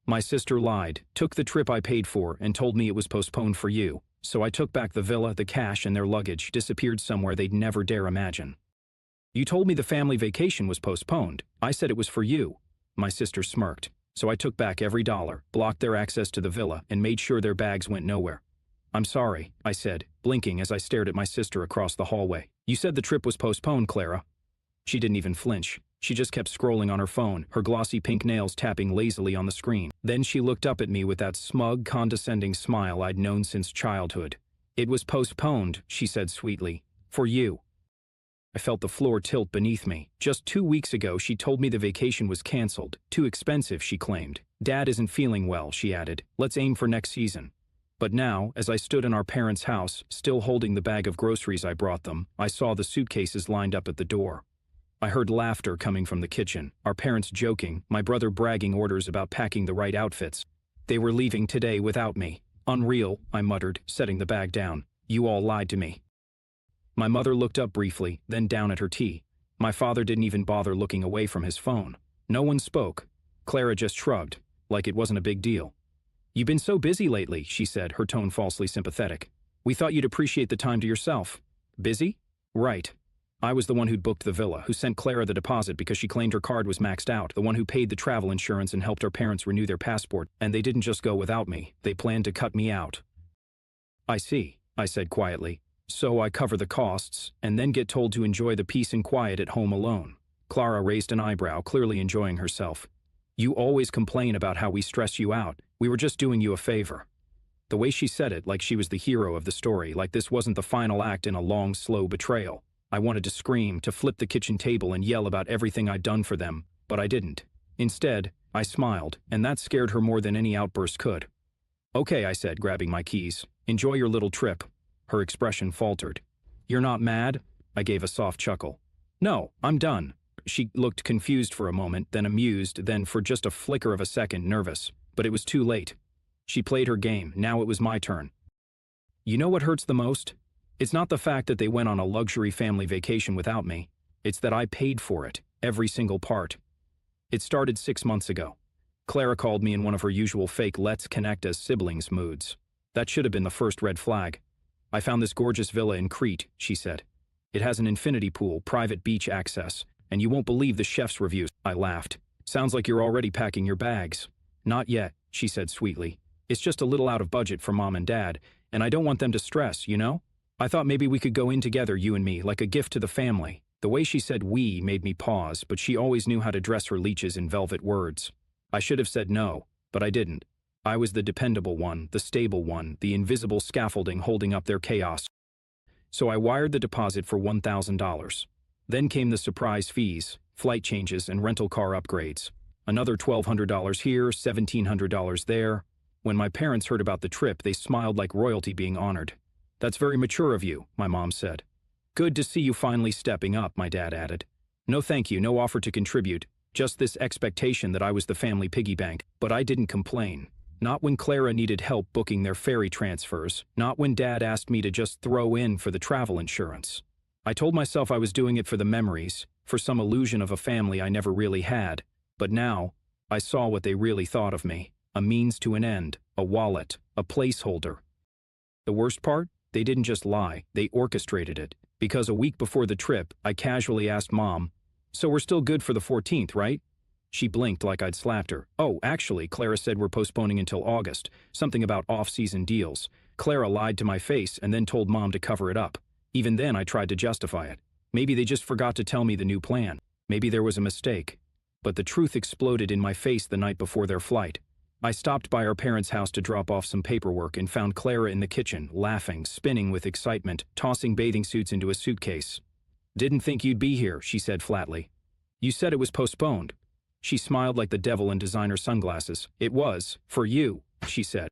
My sister lied, took the trip I paid for, and told me it was postponed for you. So I took back the villa, the cash, and their luggage disappeared somewhere they'd never dare imagine. You told me the family vacation was postponed. I said it was for you. My sister smirked. So I took back every dollar, blocked their access to the villa, and made sure their bags went nowhere. I'm sorry, I said, blinking as I stared at my sister across the hallway. You said the trip was postponed, Clara. She didn't even flinch. She just kept scrolling on her phone, her glossy pink nails tapping lazily on the screen. Then she looked up at me with that smug, condescending smile I'd known since childhood. It was postponed, she said sweetly. For you. I felt the floor tilt beneath me. Just 2 weeks ago, she told me the vacation was canceled. Too expensive, she claimed. Dad isn't feeling well, she added. Let's aim for next season. But now, as I stood in our parents' house, still holding the bag of groceries I brought them, I saw the suitcases lined up at the door. I heard laughter coming from the kitchen, our parents joking, my brother bragging orders about packing the right outfits. They were leaving today without me. Unreal, I muttered, setting the bag down. You all lied to me. My mother looked up briefly, then down at her tea. My father didn't even bother looking away from his phone. No one spoke. Clara just shrugged, like it wasn't a big deal. You've been so busy lately, she said, her tone falsely sympathetic. We thought you'd appreciate the time to yourself. Busy? Right. I was the one who'd booked the villa, who sent Clara the deposit because she claimed her card was maxed out, the one who paid the travel insurance and helped her parents renew their passport, and they didn't just go without me, they planned to cut me out. I see, I said quietly. So I cover the costs, and then get told to enjoy the peace and quiet at home alone. Clara raised an eyebrow, clearly enjoying herself. You always complain about how we stress you out. We were just doing you a favor. The way she said it, like she was the hero of the story, like this wasn't the final act in a long, slow betrayal. I wanted to scream, to flip the kitchen table and yell about everything I'd done for them, but I didn't. Instead, I smiled, and that scared her more than any outburst could. Okay, I said, grabbing my keys. Enjoy your little trip. Her expression faltered. You're not mad? I gave a soft chuckle. No, I'm done. She looked confused for a moment, then amused, then for just a flicker of a second nervous. But it was too late. She played her game, now it was my turn. You know what hurts the most? It's not the fact that they went on a luxury family vacation without me. It's that I paid for it, every single part. It started 6 months ago. Clara called me in one of her usual fake let's connect as siblings moods. That should have been the first red flag. I found this gorgeous villa in Crete, she said. It has an infinity pool, private beach access, and you won't believe the chef's reviews. I laughed. Sounds like you're already packing your bags. Not yet, she said sweetly. It's just a little out of budget for Mom and Dad, and I don't want them to stress, you know? I thought maybe we could go in together, you and me, like a gift to the family. The way she said we made me pause, but she always knew how to dress her leeches in velvet words. I should have said no, but I didn't. I was the dependable one, the stable one, the invisible scaffolding holding up their chaos. So I wired the deposit for $1,000. Then came the surprise fees, flight changes, and rental car upgrades. Another $1,200 here, $1,700 there. When my parents heard about the trip, they smiled like royalty being honored. That's very mature of you, my mom said. Good to see you finally stepping up, my dad added. No thank you, no offer to contribute, just this expectation that I was the family piggy bank, but I didn't complain. Not when Clara needed help booking their ferry transfers, not when Dad asked me to just throw in for the travel insurance. I told myself I was doing it for the memories, for some illusion of a family I never really had, but now, I saw what they really thought of me, a means to an end, a wallet, a placeholder. The worst part? They didn't just lie, they orchestrated it, because a week before the trip, I casually asked Mom, so we're still good for the 14th, right? She blinked like I'd slapped her. Oh, actually, Clara said we're postponing until August, something about off-season deals. Clara lied to my face and then told Mom to cover it up. Even then, I tried to justify it. Maybe they just forgot to tell me the new plan. Maybe there was a mistake. But the truth exploded in my face the night before their flight. I stopped by our parents' house to drop off some paperwork and found Clara in the kitchen, laughing, spinning with excitement, tossing bathing suits into a suitcase. Didn't think you'd be here, she said flatly. You said it was postponed. She smiled like the devil in designer sunglasses. It was, for you, she said.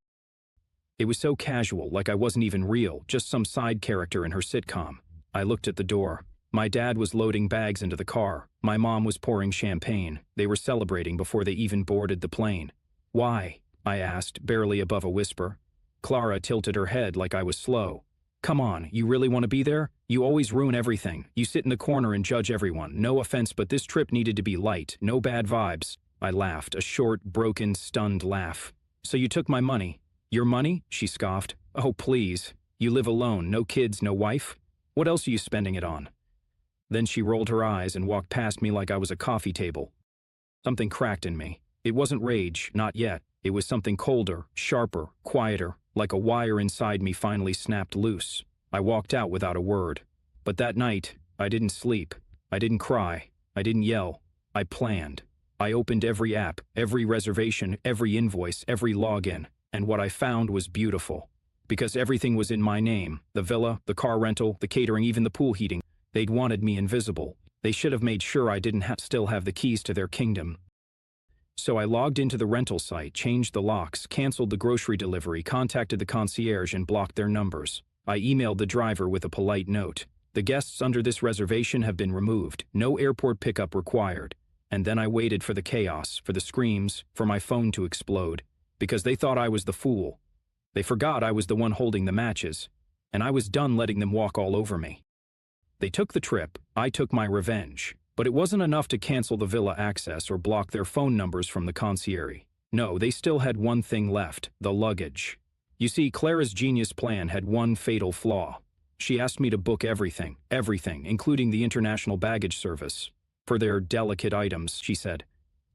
It was so casual, like I wasn't even real, just some side character in her sitcom. I looked at the door. My dad was loading bags into the car. My mom was pouring champagne. They were celebrating before they even boarded the plane. Why? I asked, barely above a whisper. Clara tilted her head like I was slow. Come on, you really want to be there? You always ruin everything. You sit in the corner and judge everyone. No offense, but this trip needed to be light, no bad vibes. I laughed, a short, broken, stunned laugh. So you took my money? Your money? She scoffed. Oh, please. You live alone, no kids, no wife? What else are you spending it on? Then she rolled her eyes and walked past me like I was a coffee table. Something cracked in me. It wasn't rage, not yet. It was something colder, sharper, quieter, like a wire inside me finally snapped loose. I walked out without a word. But that night, I didn't sleep. I didn't cry. I didn't yell. I planned. I opened every app, every reservation, every invoice, every login, and what I found was beautiful. Because everything was in my name, the villa, the car rental, the catering, even the pool heating. They'd wanted me invisible. They should have made sure I didn't still have the keys to their kingdom. So I logged into the rental site, changed the locks, canceled the grocery delivery, contacted the concierge and blocked their numbers. I emailed the driver with a polite note. The guests under this reservation have been removed. No airport pickup required. And then I waited for the chaos, for the screams, for my phone to explode. Because they thought I was the fool. They forgot I was the one holding the matches. And I was done letting them walk all over me. They took the trip. I took my revenge. But it wasn't enough to cancel the villa access or block their phone numbers from the concierge. No, they still had one thing left, the luggage. You see, Clara's genius plan had one fatal flaw. She asked me to book everything, including the international baggage service. For their delicate items, she said.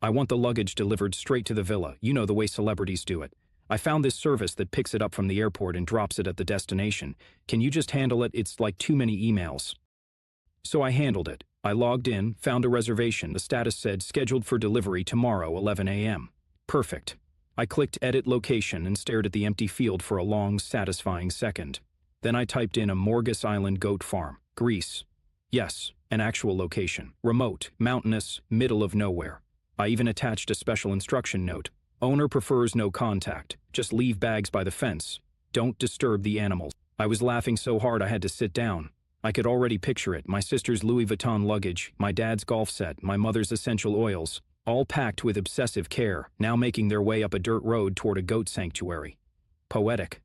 I want the luggage delivered straight to the villa, you know the way celebrities do it. I found this service that picks it up from the airport and drops it at the destination. Can you just handle it? It's like too many emails. So I handled it. I logged in, found a reservation. The status said scheduled for delivery tomorrow, 11 a.m. Perfect. I clicked edit location and stared at the empty field for a long, satisfying second. Then I typed in a Morgus Island goat farm, Greece. Yes, an actual location. Remote, mountainous, middle of nowhere. I even attached a special instruction note. Owner prefers no contact. Just leave bags by the fence. Don't disturb the animals. I was laughing so hard I had to sit down. I could already picture it, my sister's Louis Vuitton luggage, my dad's golf set, my mother's essential oils, all packed with obsessive care, now making their way up a dirt road toward a goat sanctuary. Poetic.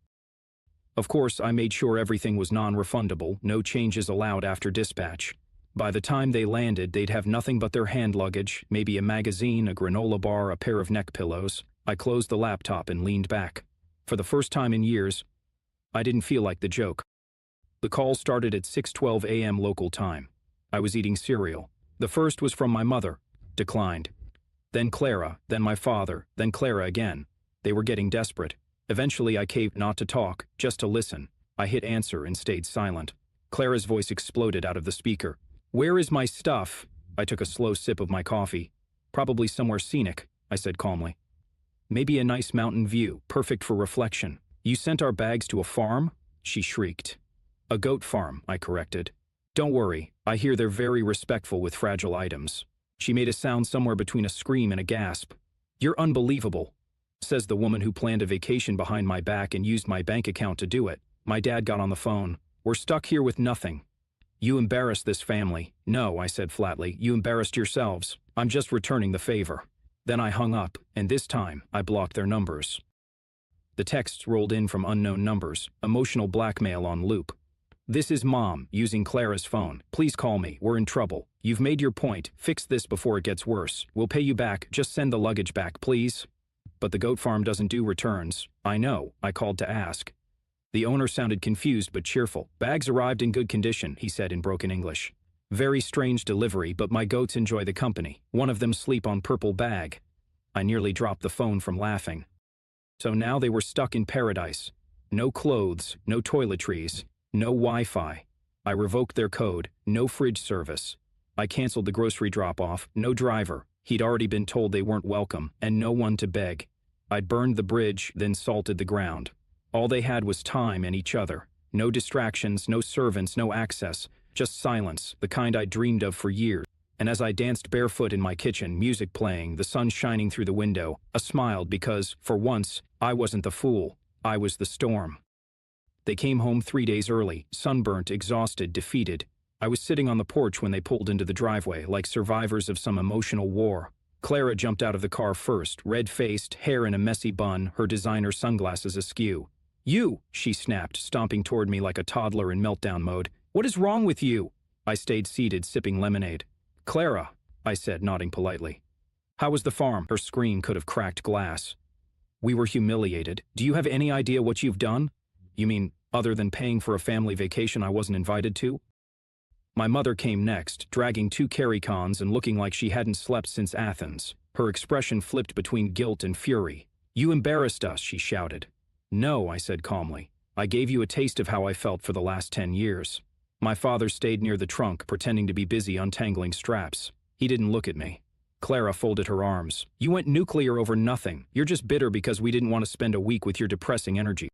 Of course, I made sure everything was non-refundable, no changes allowed after dispatch. By the time they landed, they'd have nothing but their hand luggage, maybe a magazine, a granola bar, a pair of neck pillows. I closed the laptop and leaned back. For the first time in years, I didn't feel like the joke. The call started at 6:12 a.m. local time. I was eating cereal. The first was from my mother. Declined. Then Clara, then my father, then Clara again. They were getting desperate. Eventually I caved not to talk, just to listen. I hit answer and stayed silent. Clara's voice exploded out of the speaker. Where is my stuff? I took a slow sip of my coffee. Probably somewhere scenic, I said calmly. Maybe a nice mountain view, perfect for reflection. You sent our bags to a farm? She shrieked. A goat farm, I corrected. Don't worry, I hear they're very respectful with fragile items. She made a sound somewhere between a scream and a gasp. You're unbelievable, says the woman who planned a vacation behind my back and used my bank account to do it. My dad got on the phone. We're stuck here with nothing. You embarrassed this family. No, I said flatly, you embarrassed yourselves. I'm just returning the favor. Then I hung up, and this time I blocked their numbers. The texts rolled in from unknown numbers, emotional blackmail on loop. This is Mom, using Clara's phone. Please call me, we're in trouble. You've made your point, fix this before it gets worse. We'll pay you back, just send the luggage back, please. But the goat farm doesn't do returns. I know, I called to ask. The owner sounded confused but cheerful. Bags arrived in good condition, he said in broken English. Very strange delivery, but my goats enjoy the company. One of them sleep on purple bag. I nearly dropped the phone from laughing. So now they were stuck in paradise. No clothes, no toiletries. No Wi-Fi. I revoked their code, no fridge service. I canceled the grocery drop-off, no driver. He'd already been told they weren't welcome, and no one to beg. I'd burned the bridge, then salted the ground. All they had was time and each other. No distractions, no servants, no access. Just silence, the kind I'd dreamed of for years. And as I danced barefoot in my kitchen, music playing, the sun shining through the window, I smiled because, for once, I wasn't the fool. I was the storm. They came home 3 days early, sunburnt, exhausted, defeated. I was sitting on the porch when they pulled into the driveway, like survivors of some emotional war. Clara jumped out of the car first, red-faced, hair in a messy bun, her designer sunglasses askew. You, she snapped, stomping toward me like a toddler in meltdown mode. What is wrong with you? I stayed seated, sipping lemonade. Clara, I said, nodding politely. How was the farm? Her scream could have cracked glass. We were humiliated. Do you have any idea what you've done? You mean, other than paying for a family vacation I wasn't invited to? My mother came next, dragging 2 carry-cons and looking like she hadn't slept since Athens. Her expression flipped between guilt and fury. You embarrassed us, she shouted. No, I said calmly. I gave you a taste of how I felt for the last 10 years. My father stayed near the trunk, pretending to be busy untangling straps. He didn't look at me. Clara folded her arms. You went nuclear over nothing. You're just bitter because we didn't want to spend a week with your depressing energy.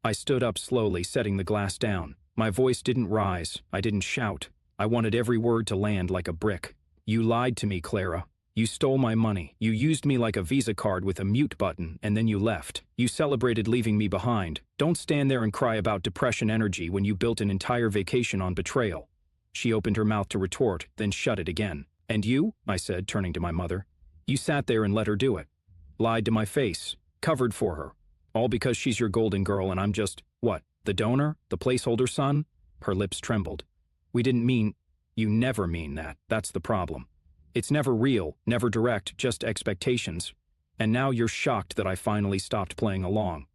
I stood up slowly, setting the glass down. My voice didn't rise. I didn't shout. I wanted every word to land like a brick. You lied to me, Clara. You stole my money. You used me like a Visa card with a mute button, and then you left. You celebrated leaving me behind. Don't stand there and cry about depression energy when you built an entire vacation on betrayal. She opened her mouth to retort, then shut it again. And you? I said, turning to my mother. You sat there and let her do it. Lied to my face. Covered for her. All because she's your golden girl and I'm just, what, the donor? The placeholder son? Her lips trembled. We didn't mean... You never mean that. That's the problem. It's never real, never direct, just expectations. And now you're shocked that I finally stopped playing along.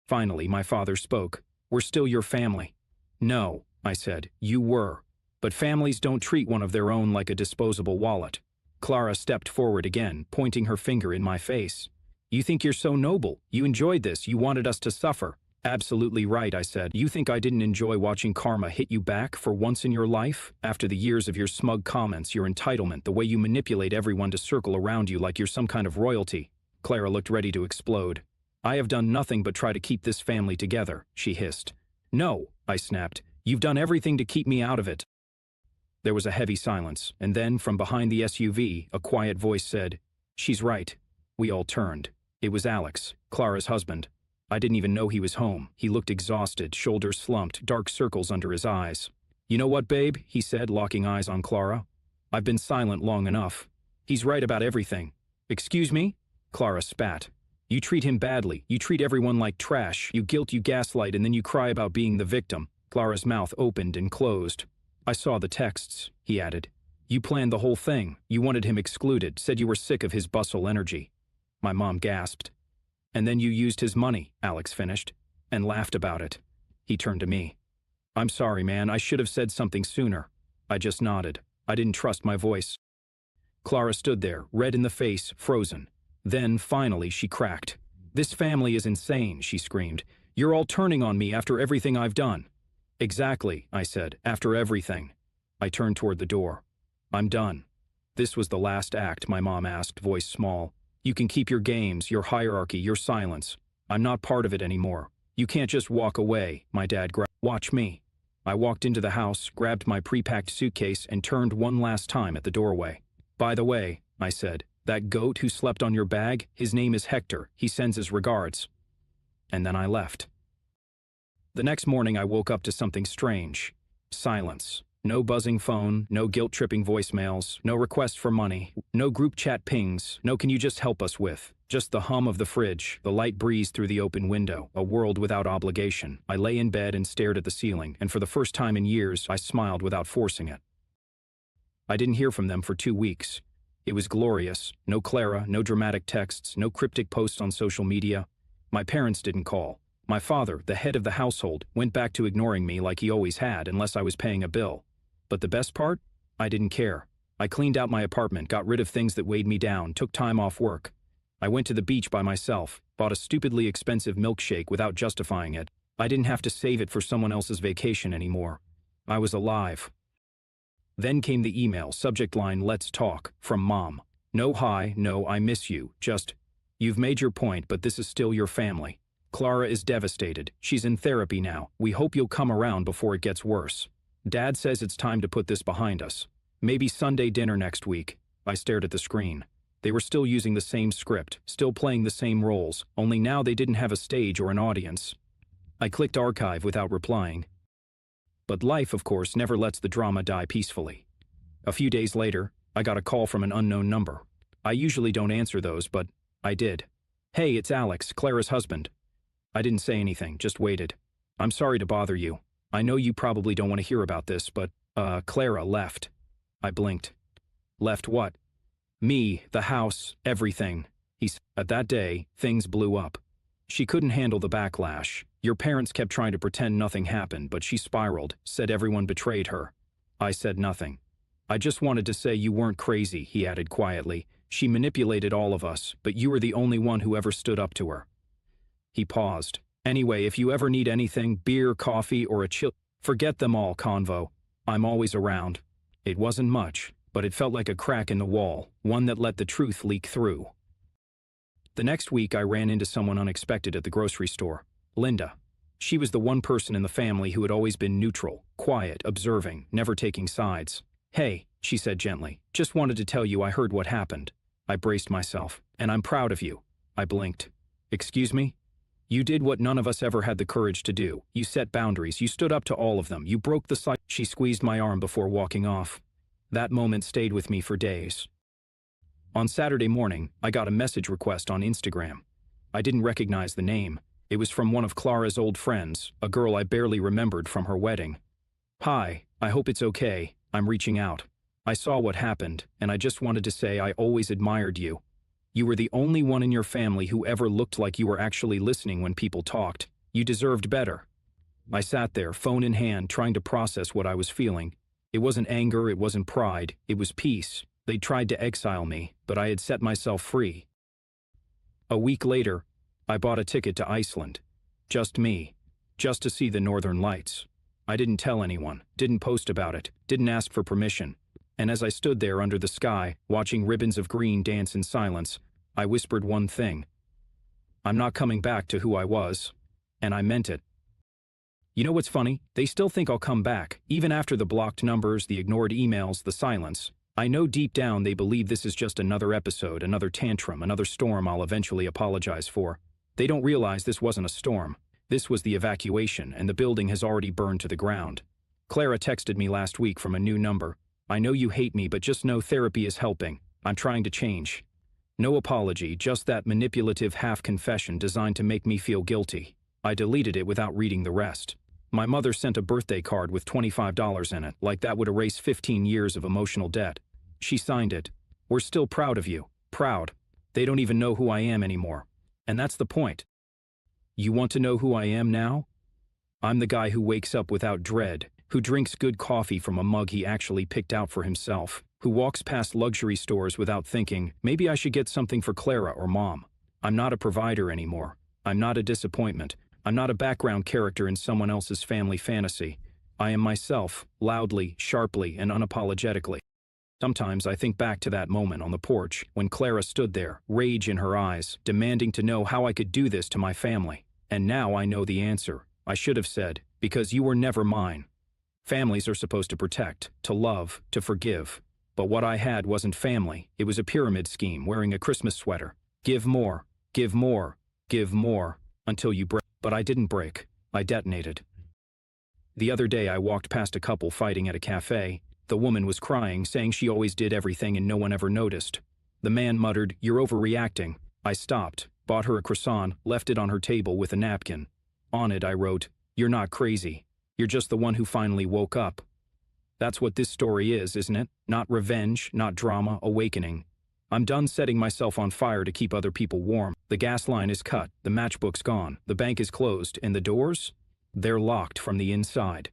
Finally, my father spoke. We're still your family. No, I said, you were. But families don't treat one of their own like a disposable wallet. Clara stepped forward again, pointing her finger in my face. You think you're so noble. You enjoyed this. You wanted us to suffer. Absolutely right, I said. You think I didn't enjoy watching karma hit you back for once in your life? After the years of your smug comments, your entitlement, the way you manipulate everyone to circle around you like you're some kind of royalty. Clara looked ready to explode. I have done nothing but try to keep this family together, she hissed. No, I snapped. You've done everything to keep me out of it. There was a heavy silence, and then, from behind the SUV, a quiet voice said, She's right. We all turned. It was Alex, Clara's husband. I didn't even know he was home. He looked exhausted, shoulders slumped, dark circles under his eyes. You know what, babe? He said, locking eyes on Clara. I've been silent long enough. He's right about everything. Excuse me? Clara spat. You treat him badly. You treat everyone like trash. You guilt, you gaslight, and then you cry about being the victim. Clara's mouth opened and closed. I saw the texts, he added. You planned the whole thing. You wanted him excluded, said you were sick of his bustle energy. My mom gasped. And then you used his money, Alex finished, and laughed about it. He turned to me. I'm sorry, man. I should have said something sooner. I just nodded. I didn't trust my voice. Clara stood there, red in the face, frozen. Then, finally, she cracked. This family is insane, she screamed. You're all turning on me after everything I've done. Exactly, I said, after everything. I turned toward the door. I'm done. This was the last act, my mom asked, voice small. You can keep your games, your hierarchy, your silence. I'm not part of it anymore. You can't just walk away, my dad grabbed. Watch me. I walked into the house, grabbed my pre-packed suitcase, and turned one last time at the doorway. By the way, I said, that goat who slept on your bag, his name is Hector. He sends his regards. And then I left. The next morning I woke up to something strange. Silence. No buzzing phone, no guilt-tripping voicemails, no request for money, no group chat pings, no can you just help us with. Just the hum of the fridge, the light breeze through the open window, a world without obligation. I lay in bed and stared at the ceiling, and for the first time in years, I smiled without forcing it. I didn't hear from them for 2 weeks. It was glorious. No Clara, no dramatic texts, no cryptic posts on social media. My parents didn't call. My father, the head of the household, went back to ignoring me like he always had unless I was paying a bill. But the best part? I didn't care. I cleaned out my apartment, got rid of things that weighed me down, took time off work. I went to the beach by myself, bought a stupidly expensive milkshake without justifying it. I didn't have to save it for someone else's vacation anymore. I was alive. Then came the email, subject line, "Let's talk," from Mom. No hi, no I miss you, just, you've made your point, but this is still your family. Clara is devastated. She's in therapy now. We hope you'll come around before it gets worse. Dad says it's time to put this behind us. Maybe Sunday dinner next week. I stared at the screen. They were still using the same script, still playing the same roles, only now they didn't have a stage or an audience. I clicked archive without replying. But life, of course, never lets the drama die peacefully. A few days later, I got a call from an unknown number. I usually don't answer those, but I did. Hey, it's Alex, Clara's husband. I didn't say anything, just waited. I'm sorry to bother you. I know you probably don't want to hear about this, but, Clara left. I blinked. Left what? Me, the house, everything. At that day, things blew up. She couldn't handle the backlash. Your parents kept trying to pretend nothing happened, but she spiraled, said everyone betrayed her. I said nothing. I just wanted to say you weren't crazy, he added quietly. She manipulated all of us, but you were the only one who ever stood up to her. He paused. Anyway, if you ever need anything, beer, coffee, or a chill, forget them all, Convo. I'm always around. It wasn't much, but it felt like a crack in the wall, one that let the truth leak through. The next week, I ran into someone unexpected at the grocery store. Linda. She was the one person in the family who had always been neutral, quiet, observing, never taking sides. Hey, she said gently, just wanted to tell you I heard what happened. I braced myself. And I'm proud of you. I blinked. Excuse me? You did what none of us ever had the courage to do. You set boundaries. You stood up to all of them. You broke the cycle. She squeezed my arm before walking off. That moment stayed with me for days. On Saturday morning, I got a message request on Instagram. I didn't recognize the name. It was from one of Clara's old friends, a girl I barely remembered from her wedding. Hi, I hope it's okay. I'm reaching out. I saw what happened, and I just wanted to say I always admired you. You were the only one in your family who ever looked like you were actually listening when people talked. You deserved better. I sat there, phone in hand, trying to process what I was feeling. It wasn't anger, it wasn't pride, it was peace. They tried to exile me, but I had set myself free. A week later, I bought a ticket to Iceland. Just me. Just to see the northern lights. I didn't tell anyone, didn't post about it, didn't ask for permission. And as I stood there under the sky, watching ribbons of green dance in silence, I whispered one thing. I'm not coming back to who I was. And I meant it. You know what's funny? They still think I'll come back, even after the blocked numbers, the ignored emails, the silence. I know deep down they believe this is just another episode, another tantrum, another storm I'll eventually apologize for. They don't realize this wasn't a storm. This was the evacuation, and the building has already burned to the ground. Clara texted me last week from a new number. I know you hate me, but just know therapy is helping. I'm trying to change. No apology, just that manipulative half-confession designed to make me feel guilty. I deleted it without reading the rest. My mother sent a birthday card with $25 in it, like that would erase 15 years of emotional debt. She signed it. We're still proud of you. Proud. They don't even know who I am anymore. And that's the point. You want to know who I am now? I'm the guy who wakes up without dread, who drinks good coffee from a mug he actually picked out for himself, who walks past luxury stores without thinking, maybe I should get something for Clara or Mom. I'm not a provider anymore. I'm not a disappointment. I'm not a background character in someone else's family fantasy. I am myself, loudly, sharply, and unapologetically. Sometimes I think back to that moment on the porch when Clara stood there, rage in her eyes, demanding to know how I could do this to my family. And now I know the answer. I should have said, because you were never mine. Families are supposed to protect, to love, to forgive. But what I had wasn't family. It was a pyramid scheme wearing a Christmas sweater. Give more, give more, give more, until you break. But I didn't break. I detonated. The other day I walked past a couple fighting at a cafe. The woman was crying, saying she always did everything and no one ever noticed. The man muttered, "You're overreacting." I stopped, bought her a croissant, left it on her table with a napkin. On it I wrote, "You're not crazy. You're just the one who finally woke up." That's what this story is, isn't it? Not revenge, not drama, awakening. I'm done setting myself on fire to keep other people warm. The gas line is cut, the matchbook's gone, the bank is closed, and the doors? They're locked from the inside.